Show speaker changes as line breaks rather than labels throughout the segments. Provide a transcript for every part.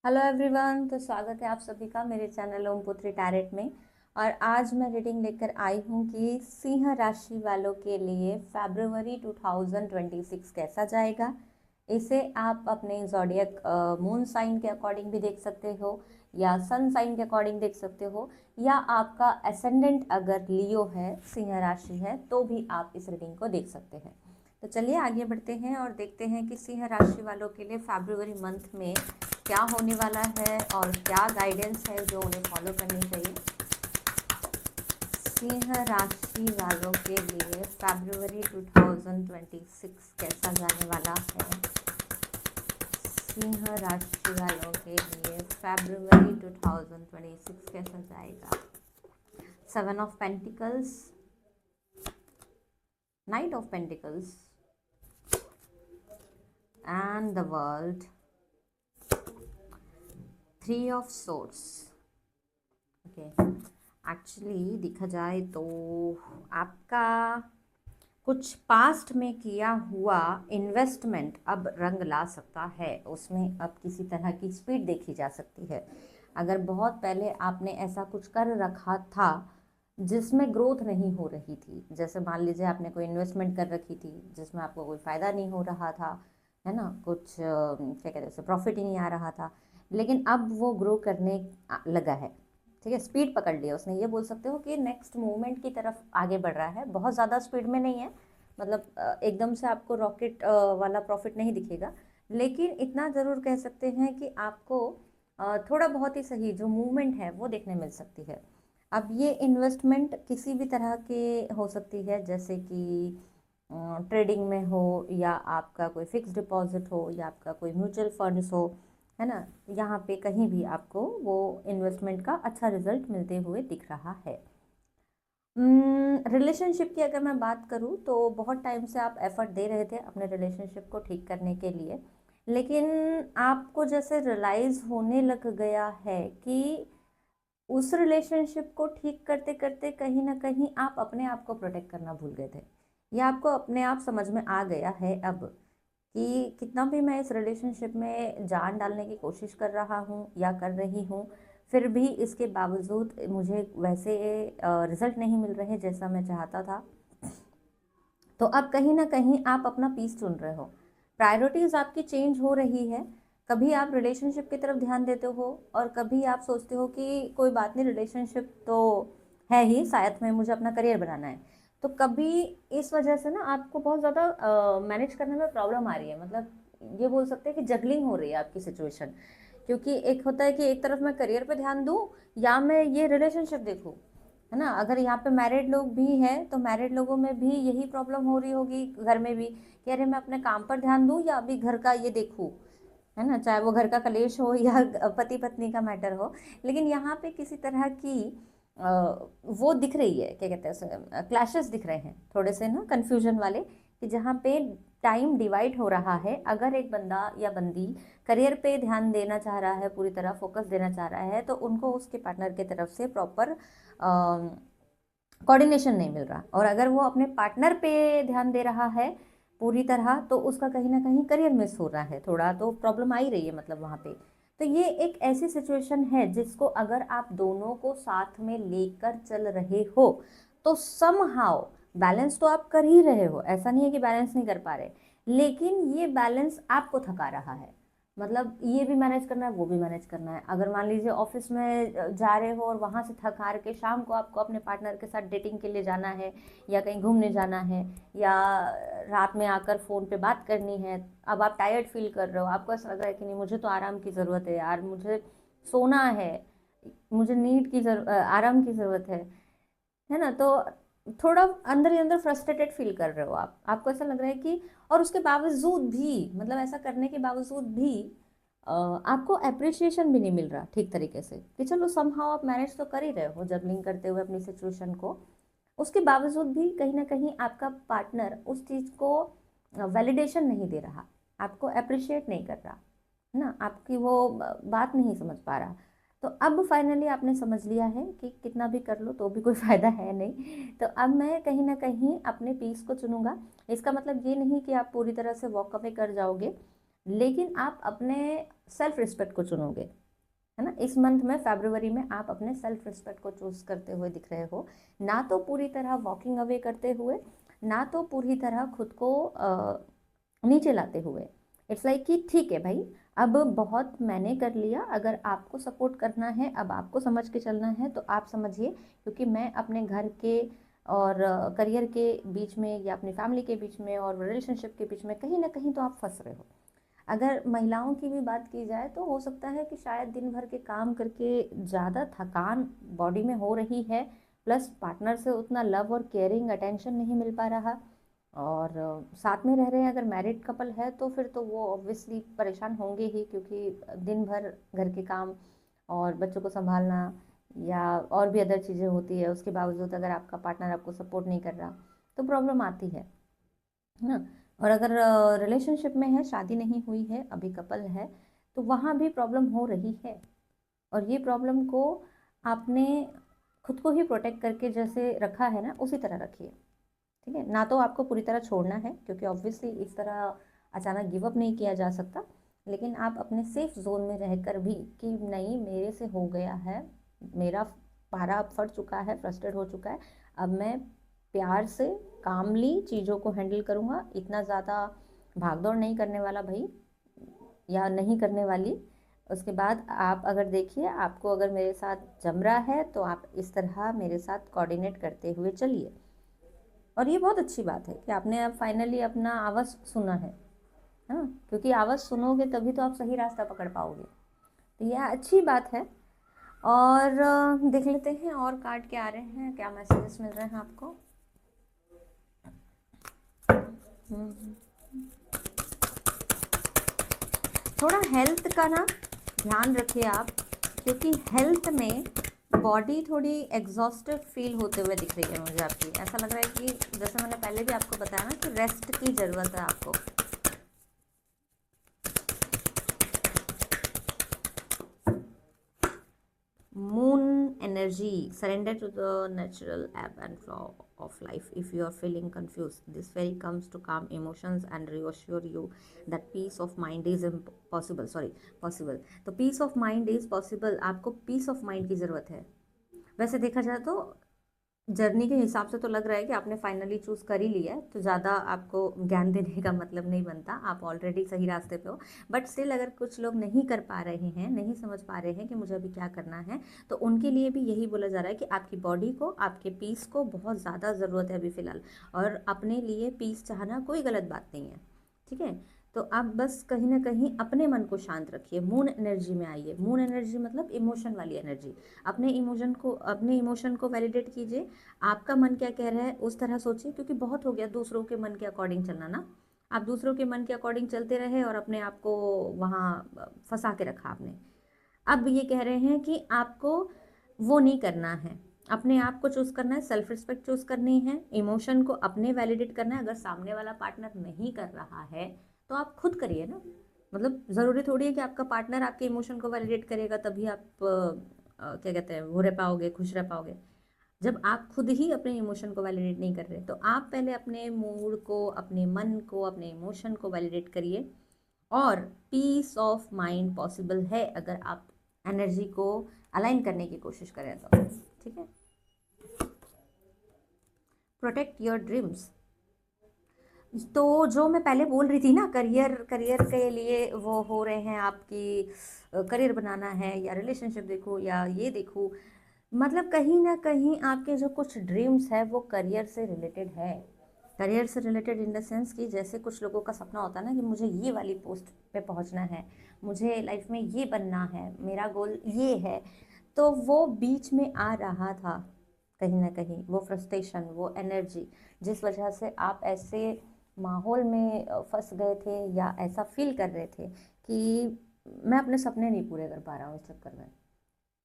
Hello everyone, तो स्वागत है आप सभी का मेरे चैनल ओम पुत्री टैरेट में। और आज मैं रीडिंग लेकर आई हूँ कि सिंह राशि वालों के लिए फरवरी 2026 कैसा जाएगा। इसे आप अपने ज़ोडिएक मून साइन के अकॉर्डिंग भी देख सकते हो या सन साइन के अकॉर्डिंग देख सकते हो, या आपका एसेंडेंट अगर लियो है, सिंह राशि है, तो भी आप इस रीडिंग को देख सकते हैं। तो चलिए आगे बढ़ते हैं और देखते हैं कि सिंह राशि वालों के लिए फरवरी मंथ में क्या होने वाला है और क्या गाइडेंस है जो उन्हें फॉलो करनी चाहिए। सिंह राशि वालों के लिए फरवरी 2026 कैसा जाने वाला है। सिंह राशि वालों के लिए फरवरी 2026 कैसा जाएगा। 7 of pentacles, night of pentacles and the world, 3 of swords. Okay, actually देखा जाए तो आपका कुछ पास्ट में किया हुआ इन्वेस्टमेंट अब रंग ला सकता है। उसमें अब किसी तरह की स्पीड देखी जा सकती है। अगर बहुत पहले आपने ऐसा कुछ कर रखा था जिसमें ग्रोथ नहीं हो रही थी, जैसे मान लीजिए आपने कोई इन्वेस्टमेंट कर रखी थी जिसमें आपको कोई फ़ायदा नहीं हो रहा था, है ना, कुछ क्या कहते हैं, प्रॉफिट ही नहीं आ रहा था, लेकिन अब वो ग्रो करने लगा है। ठीक है, स्पीड पकड़ लिया उसने, ये बोल सकते हो कि नेक्स्ट मूवमेंट की तरफ आगे बढ़ रहा है। बहुत ज़्यादा स्पीड में नहीं है, मतलब एकदम से आपको रॉकेट वाला प्रॉफिट नहीं दिखेगा, लेकिन इतना ज़रूर कह सकते हैं कि आपको थोड़ा बहुत ही सही जो मूवमेंट है वो देखने मिल सकती है। अब ये इन्वेस्टमेंट किसी भी तरह के हो सकती है, जैसे कि ट्रेडिंग में हो, या आपका कोई फिक्स डिपॉजिट हो, या आपका कोई म्यूचुअल फंड्स हो, है ना। यहाँ पे कहीं भी आपको वो इन्वेस्टमेंट का अच्छा रिजल्ट मिलते हुए दिख रहा है। रिलेशनशिप की अगर मैं बात करूँ तो बहुत टाइम से आप एफर्ट दे रहे थे अपने रिलेशनशिप को ठीक करने के लिए, लेकिन आपको जैसे रियलाइज़ होने लग गया है कि उस रिलेशनशिप को ठीक करते करते कहीं ना कहीं आप अपने आप को प्रोटेक्ट करना भूल गए थे। यह आपको अपने आप समझ में आ गया है अब कि कितना भी मैं इस रिलेशनशिप में जान डालने की कोशिश कर रहा हूँ या कर रही हूँ, फिर भी इसके बावजूद मुझे वैसे रिजल्ट नहीं मिल रहे जैसा मैं चाहता था। तो अब कहीं ना कहीं आप अपना पीस चुन रहे हो, प्रायोरिटीज़ आपकी चेंज हो रही है। कभी आप रिलेशनशिप की तरफ ध्यान देते हो और कभी आप सोचते हो कि कोई बात नहीं, रिलेशनशिप तो है ही, साथ में मुझे अपना करियर बनाना है। तो कभी इस वजह से ना आपको बहुत ज़्यादा मैनेज करने में प्रॉब्लम आ रही है, मतलब ये बोल सकते हैं कि जगलिंग हो रही है आपकी सिचुएशन। क्योंकि एक होता है कि एक तरफ मैं करियर पे ध्यान दूँ या मैं ये रिलेशनशिप देखूँ, है ना। अगर यहाँ पे मैरिड लोग भी हैं तो मैरिड लोगों में भी यही प्रॉब्लम हो रही होगी घर में भी, कि अरे मैं अपने काम पर ध्यान दूँ या अभी घर का ये देखूँ, है ना, चाहे वो घर का कलेश हो या पति पत्नी का मैटर हो। लेकिन यहाँ पे किसी तरह की वो दिख रही है, क्या कहते हैं उसे, क्लैशेस दिख रहे हैं थोड़े से ना, कन्फ्यूजन वाले, कि जहाँ पे टाइम डिवाइड हो रहा है। अगर एक बंदा या बंदी करियर पे ध्यान देना चाह रहा है, पूरी तरह फोकस देना चाह रहा है, तो उनको उसके पार्टनर की तरफ से प्रॉपर कोऑर्डिनेशन नहीं मिल रहा। और अगर वो अपने पार्टनर पे ध्यान दे रहा है पूरी तरह, तो उसका कहीं ना कहीं करियर मिस हो रहा है, थोड़ा तो प्रॉब्लम आ ही रही है मतलब वहाँ पे। तो ये एक ऐसी सिचुएशन है जिसको अगर आप दोनों को साथ में लेकर चल रहे हो तो समहाउ बैलेंस तो आप कर ही रहे हो, ऐसा नहीं है कि बैलेंस नहीं कर पा रहे, लेकिन ये बैलेंस आपको थका रहा है। मतलब ये भी मैनेज करना है, वो भी मैनेज करना है। अगर मान लीजिए ऑफिस में जा रहे हो और वहाँ से थक हार के शाम को आपको अपने पार्टनर के साथ डेटिंग के लिए जाना है, या कहीं घूमने जाना है, या रात में आकर फ़ोन पे बात करनी है, अब आप टायर्ड फील कर रहे हो, आपको ऐसा लग रहा है कि नहीं मुझे तो आराम की ज़रूरत है यार, मुझे सोना है, मुझे नींद की आराम की ज़रूरत है ना। तो थोड़ा अंदर ही अंदर फ्रस्ट्रेटेड फील कर रहे हो आप, आपको ऐसा लग रहा है कि, और उसके बावजूद भी, मतलब ऐसा करने के बावजूद भी आपको अप्रिसिएशन भी नहीं मिल रहा ठीक तरीके से, कि चलो समहाउ आप मैनेज तो कर ही रहे हो जगलिंग करते हुए अपनी सिचुएशन को। उसके बावजूद भी कहीं ना कहीं आपका पार्टनर उस चीज़ को वैलिडेशन नहीं दे रहा, आपको अप्रिशिएट नहीं कर रहा, है ना, आपकी वो बात नहीं समझ पा रहा। तो अब फाइनली आपने समझ लिया है कि कितना भी कर लो तो भी कोई फ़ायदा है नहीं, तो अब मैं कहीं ना कहीं अपने पीस को चुनूंगा। इसका मतलब ये नहीं कि आप पूरी तरह से वॉक अवे कर जाओगे, लेकिन आप अपने सेल्फ रिस्पेक्ट को चुनोगे, है ना। इस मंथ में फरवरी में आप अपने सेल्फ रिस्पेक्ट को चूज करते हुए दिख रहे हो, ना तो पूरी तरह वॉकिंग अवे करते हुए, ना तो पूरी तरह खुद को नीचे लाते हुए। इट्स लाइक कि ठीक है भाई, अब बहुत मैंने कर लिया, अगर आपको सपोर्ट करना है, अब आपको समझ के चलना है तो आप समझिए, क्योंकि मैं अपने घर के और करियर के बीच में या अपनी फैमिली के बीच में और रिलेशनशिप के बीच में कहीं ना कहीं तो आप फंस रहे हो। अगर महिलाओं की भी बात की जाए तो हो सकता है कि शायद दिन भर के काम करके ज़्यादा थकान बॉडी में हो रही है, प्लस पार्टनर से उतना लव और केयरिंग अटेंशन नहीं मिल पा रहा, और साथ में रह रहे हैं, अगर मैरिड कपल है तो फिर तो वो ऑब्वियसली परेशान होंगे ही, क्योंकि दिन भर घर के काम और बच्चों को संभालना या और भी अदर चीज़ें होती है, उसके बावजूद अगर आपका पार्टनर आपको सपोर्ट नहीं कर रहा तो प्रॉब्लम आती है ना। और अगर रिलेशनशिप में है, शादी नहीं हुई है, अभी कपल है, तो वहाँ भी प्रॉब्लम हो रही है। और ये प्रॉब्लम को आपने खुद को ही प्रोटेक्ट करके जैसे रखा है ना, उसी तरह रखिए, ठीक है। ना तो आपको पूरी तरह छोड़ना है, क्योंकि ऑब्वियसली इस तरह अचानक गिव अप नहीं किया जा सकता, लेकिन आप अपने सेफ जोन में रहकर भी कि नहीं मेरे से हो गया है, मेरा पारा अब फट चुका है, फ्रस्ट्रेट हो चुका है, अब मैं प्यार से कामली चीज़ों को हैंडल करूँगा, इतना ज़्यादा भागदौड़ नहीं करने वाला भाई, या नहीं करने वाली। उसके बाद आप अगर देखिए, आपको अगर मेरे साथ जम रहा है तो आप इस तरह मेरे साथ कोऑर्डिनेट करते हुए चलिए। और ये बहुत अच्छी बात है कि आपने अब फाइनली अपना आवाज़ सुना है, हाँ, क्योंकि आवाज़ सुनोगे तभी तो आप सही रास्ता पकड़ पाओगे, तो यह अच्छी बात है। और देख लेते हैं और कार्ड क्या आ रहे हैं, क्या मैसेजेस मिल रहे हैं आपको। थोड़ा हेल्थ का ना ध्यान रखिए आप, क्योंकि हेल्थ में बॉडी थोड़ी एग्जॉस्टेड फील होते हुए दिख रही है मुझे आपकी। ऐसा लग रहा है कि जैसे मैंने पहले भी आपको बताया ना कि रेस्ट की ज़रूरत है आपको। Moon energy, surrender to the natural ebb and flow of life. If you are feeling confused, this fairy comes to calm emotions and reassure you that peace of mind is possible. तो peace of mind is possible, आपको peace of mind की ज़रूरत है। वैसे देखा जाए तो journey के हिसाब से तो लग रहा है कि आपने फाइनली चूज़ कर ही लिया है, तो ज़्यादा आपको ज्ञान देने का मतलब नहीं बनता, आप ऑलरेडी सही रास्ते पे हो। बट स्टिल अगर कुछ लोग नहीं कर पा रहे हैं, नहीं समझ पा रहे हैं कि मुझे अभी क्या करना है, तो उनके लिए भी यही बोला जा रहा है कि आपकी बॉडी को, आपके पीस को बहुत ज़्यादा ज़रूरत है अभी फ़िलहाल। और अपने लिए पीस चाहना कोई गलत बात नहीं है, ठीक है। तो आप बस कहीं ना कहीं अपने मन को शांत रखिए, मून एनर्जी में आइए। मून एनर्जी मतलब इमोशन वाली एनर्जी। अपने इमोशन को वैलिडेट कीजिए, आपका मन क्या कह रहा है उस तरह सोचिए, क्योंकि बहुत हो गया दूसरों के मन के अकॉर्डिंग चलना ना। आप दूसरों के मन के अकॉर्डिंग चलते रहे और अपने आप को वहाँ फंसा के रखा आपने। अब ये कह रहे हैं कि आपको वो नहीं करना है, अपने आप को चूज़ करना है, सेल्फ रिस्पेक्ट चूज़ करनी है, इमोशन को अपने वैलिडेट करना है। अगर सामने वाला पार्टनर नहीं कर रहा है तो आप खुद करिए ना। मतलब ज़रूरी थोड़ी है कि आपका पार्टनर आपके इमोशन को वैलिडेट करेगा तभी आप क्या कहते हैं, वो रह पाओगे, खुश रह पाओगे। जब आप खुद ही अपने इमोशन को वैलिडेट नहीं कर रहे, तो आप पहले अपने मूड को, अपने मन को, अपने इमोशन को वैलिडेट करिए। और पीस ऑफ माइंड पॉसिबल है अगर आप एनर्जी को अलाइन करने की कोशिश करें तो, ठीक है। प्रोटेक्ट योर ड्रीम्स, तो जो मैं पहले बोल रही थी ना, करियर करियर के लिए वो हो रहे हैं आपकी, करियर बनाना है या रिलेशनशिप देखो या ये देखो, मतलब कहीं ना कहीं आपके जो कुछ ड्रीम्स है वो करियर से रिलेटेड है। करियर से रिलेटेड इन द सेंस कि जैसे कुछ लोगों का सपना होता है ना कि मुझे ये वाली पोस्ट पे पहुंचना है, मुझे लाइफ में ये बनना है, मेरा गोल ये है, तो वो बीच में आ रहा था कहीं ना कहीं, वो फ्रस्ट्रेशन, वो एनर्जी, जिस वजह से आप ऐसे माहौल में फंस गए थे या ऐसा फील कर रहे थे कि मैं अपने सपने नहीं पूरे कर पा रहा हूँ इस चक्कर में,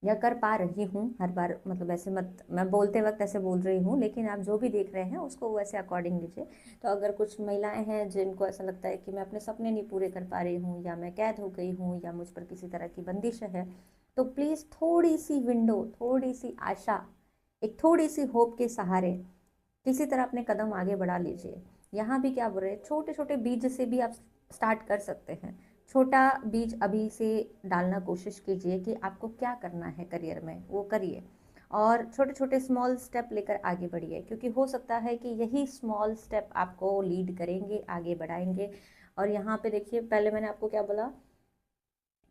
या कर पा रही हूँ हर बार, मतलब ऐसे मत, मैं बोलते वक्त ऐसे बोल रही हूँ, लेकिन आप जो भी देख रहे हैं उसको वैसे अकॉर्डिंग लीजिए। तो अगर कुछ महिलाएं हैं जिनको ऐसा लगता है कि मैं अपने सपने नहीं पूरे कर पा रही हूँ, या मैं कैद हो गई हूँ, या मुझ पर किसी तरह की बंदिश है, तो प्लीज़ थोड़ी सी विंडो, थोड़ी सी आशा, एक थोड़ी सी होप के सहारे किसी तरह अपने कदम आगे बढ़ा लीजिए। यहाँ भी क्या बोल रहे हैं, छोटे छोटे बीज से भी आप स्टार्ट कर सकते हैं। छोटा बीज अभी से डालना कोशिश कीजिए कि आपको क्या करना है करियर में, वो करिए और छोटे छोटे स्मॉल स्टेप लेकर आगे बढ़िए, क्योंकि हो सकता है कि यही स्मॉल स्टेप आपको लीड करेंगे, आगे बढ़ाएंगे। और यहाँ पे देखिए, पहले मैंने आपको क्या बोला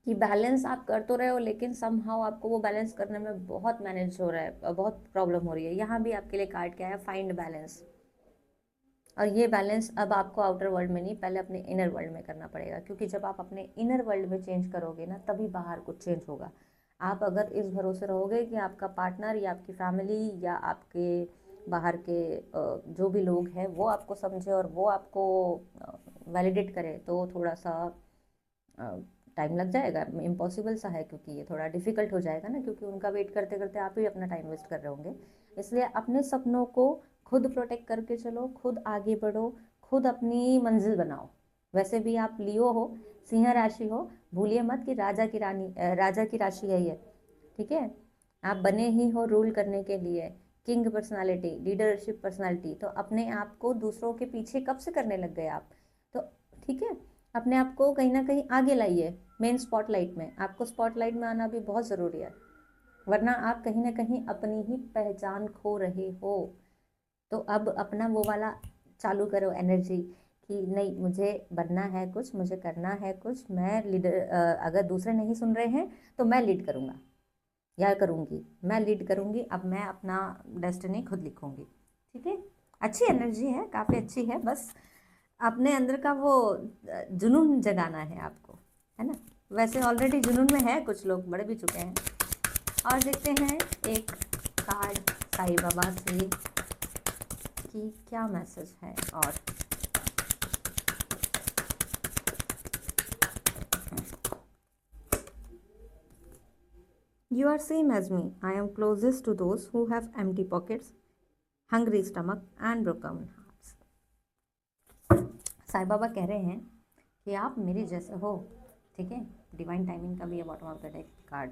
कि बैलेंस आप कर तो रहे हो, लेकिन समहाउ आपको वो बैलेंस करने में बहुत मैनेज हो रहा है, बहुत प्रॉब्लम हो रही है। यहाँ भी आपके लिए कार्ड क्या है, फाइंड बैलेंस। और ये बैलेंस अब आपको आउटर वर्ल्ड में नहीं, पहले अपने इनर वर्ल्ड में करना पड़ेगा, क्योंकि जब आप अपने इनर वर्ल्ड में चेंज करोगे ना, तभी बाहर कुछ चेंज होगा। आप अगर इस भरोसे रहोगे कि आपका पार्टनर या आपकी फैमिली या आपके बाहर के जो भी लोग हैं वो आपको समझे और वो आपको वैलिडेट करे, तो थोड़ा सा टाइम लग जाएगा, इम्पॉसिबल सा है, क्योंकि ये थोड़ा डिफिकल्ट हो जाएगा ना, क्योंकि उनका वेट करते करते आप ही अपना टाइम वेस्ट कर रहे होंगे। इसलिए अपने सपनों को खुद प्रोटेक्ट करके चलो, खुद आगे बढ़ो, खुद अपनी मंजिल बनाओ। वैसे भी आप लियो हो, सिंह राशि हो, भूलिए मत कि राजा की रानी राजा की राशि है ये, ठीक है। आप बने ही हो रूल करने के लिए, किंग पर्सनालिटी, लीडरशिप पर्सनालिटी। तो अपने आप को दूसरों के पीछे कब से करने लग गए आप, तो ठीक है, अपने आप को कहीं ना कहीं आगे लाइए मेन स्पॉटलाइट में। आपको स्पॉटलाइट में आना भी बहुत ज़रूरी है, वरना आप कहीं ना कहीं अपनी ही पहचान खो रहे हो। तो अब अपना वो वाला चालू करो एनर्जी कि नहीं, मुझे बनना है कुछ, मुझे करना है कुछ, मैं लीडर, अगर दूसरे नहीं सुन रहे हैं तो मैं लीड करूँगा या करूँगी, मैं लीड करूँगी। अब मैं अपना डेस्टिनी खुद लिखूँगी, ठीक है। अच्छी एनर्जी है, काफ़ी अच्छी है, बस अपने अंदर का वो जुनून जगाना है आपको, है ना। वैसे ऑलरेडी जुनून में है, कुछ लोग बढ़ भी चुके हैं। और देखते हैं एक कार्ड साईं बाबा से कि क्या मैसेज है। और You are same as me. I am closest to those who have empty pockets, hungry stomach and broken hearts. Sai Baba कह रहे हैं कि आप मेरे जैसे हो, ठीक है। डिवाइन टाइमिंग का भी है bottom of the deck card,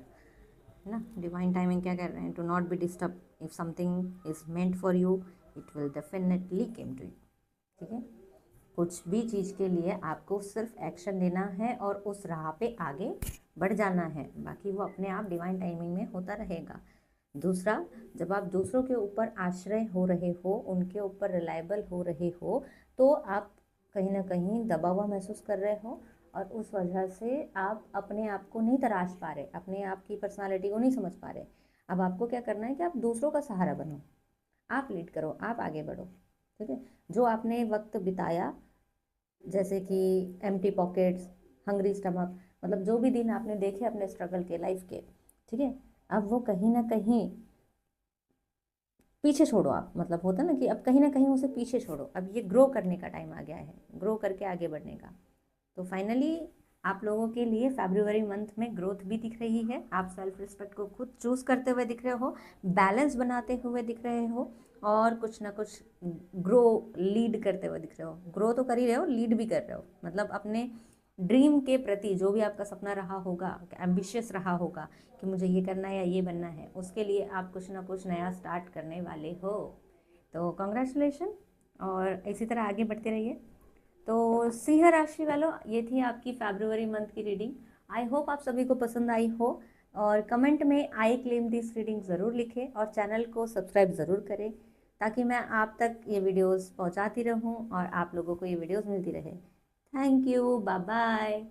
है ना। डिवाइन टाइमिंग क्या कह रहे हैं, do not be disturb, if something is meant for you it will definitely came to you, ठीक है। कुछ भी चीज़ के लिए आपको सिर्फ एक्शन लेना है और उस राह पे आगे बढ़ जाना है, बाकी वो अपने आप डिवाइन टाइमिंग में होता रहेगा। दूसरा, जब आप दूसरों के ऊपर आश्रय हो रहे हो, उनके ऊपर रिलायबल हो रहे हो, तो आप कहीं ना कहीं दबा हुआ महसूस कर रहे हो, और उस वजह से आप अपने आप को नहीं तराश पा रहे, अपने आप की पर्सनालिटी को नहीं समझ पा रहे। अब आपको क्या करना है कि आप दूसरों का सहारा बनो, आप लीड करो, आप आगे बढ़ो, ठीक है। जो आपने वक्त बिताया, जैसे कि एम्प्टी पॉकेट्स, हंग्री स्टमक, मतलब जो भी दिन आपने देखे अपने स्ट्रगल के, लाइफ के, ठीक है, अब वो कहीं ना कहीं पीछे छोड़ो आप। मतलब होता ना कि अब कहीं ना कहीं उसे पीछे छोड़ो, अब ये ग्रो करने का टाइम आ गया है, ग्रो करके आगे बढ़ने का। तो फाइनली आप लोगों के लिए फरवरी मंथ में ग्रोथ भी दिख रही है, आप सेल्फ रिस्पेक्ट को खुद चूज करते हुए दिख रहे हो, बैलेंस बनाते हुए दिख रहे हो, और कुछ ना कुछ ग्रो, लीड करते हुए दिख रहे हो। ग्रो तो कर ही रहे हो, लीड भी कर रहे हो, मतलब अपने ड्रीम के प्रति, जो भी आपका सपना रहा होगा, एम्बिशियस रहा होगा कि मुझे ये करना है या ये बनना है, उसके लिए आप कुछ ना कुछ नया स्टार्ट करने वाले हो। तो कॉन्ग्रेचुलेशन, और इसी तरह आगे बढ़ते रहिए। तो सिंह राशि वालों, ये थी आपकी फरवरी मंथ की रीडिंग। आई होप आप सभी को पसंद आई हो, और कमेंट में आई क्लेम दिस रीडिंग ज़रूर लिखें, और चैनल को सब्सक्राइब ज़रूर करें, ताकि मैं आप तक ये वीडियोस पहुंचाती रहूं और आप लोगों को ये वीडियोस मिलती रहे। Thank you, bye bye.